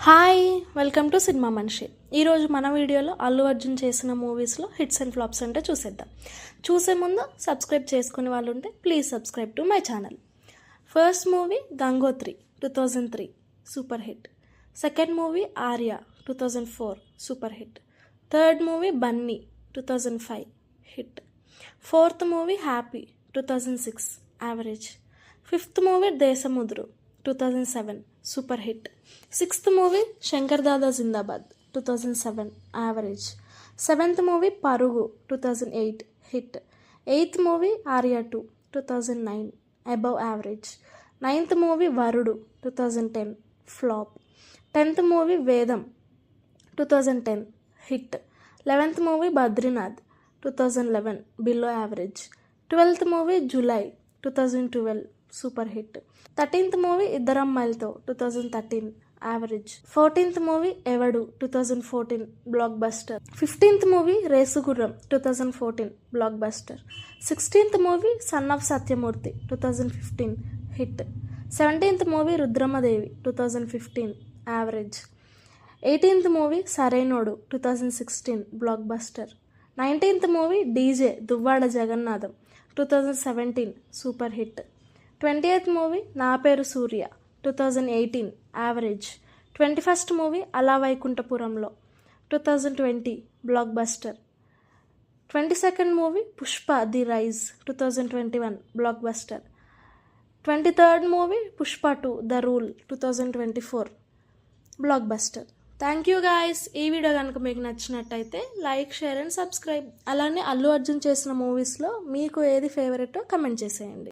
Hi, welcome to cinema మనిషి. ఈరోజు మన వీడియోలో అల్లు అర్జున్ చేసిన మూవీస్లో హిట్స్ అండ్ ఫ్లాప్స్ అంటే చూసేద్దాం. చూసే ముందు సబ్స్క్రైబ్ చేసుకునే వాళ్ళు ఉంటే please subscribe to my channel. First movie Gangotri 2003 super hit. Second movie Arya 2004 super hit. Third movie Bunny 2005 hit. Fourth movie happy 2006 average. Fifth movie Desamuduru 2007 super hit. Sixth movie Shankar Dada Zindabad 2007 average. Seventh movie పరుగు 2008 hit. Eighth movie Arya 2 2009 above average. Ninth movie వరుడు 2010 flop. 10th movie వేదం 2010 hit. 11th movie Badrinath 2011 below average. 12th movie Julayi 2012 super hit. 13th movie Iddarammayilatho 2013 average. 14th movie Yevadu 2014 blockbuster. 15th movie Race Gurram 2014 blockbuster. 16th movie son of Satyamurthy 2015 hit. 17th movie Rudhramadevi 2015 average. 18th movie Sarrainodu 2016 blockbuster. 19th movie DJ Duvvada Jagannadham 2017 super hit. 20th movie Naa Peru Surya 2018 average. 21st movie Ala Vaikunthapurramuloo 2020 blockbuster. 22nd movie Pushpa the rise 2021 block buster. 23rd movie Pushpa 2 the rule 2024 block buster. Thank you guys. ఈ video కనుక మీకు నచ్చినట్టయితే like, share and subscribe. అలానే అల్లు అర్జున్ చేసిన మూవీస్లో మీకు ఏది ఫేవరెటో comment చేసేయండి.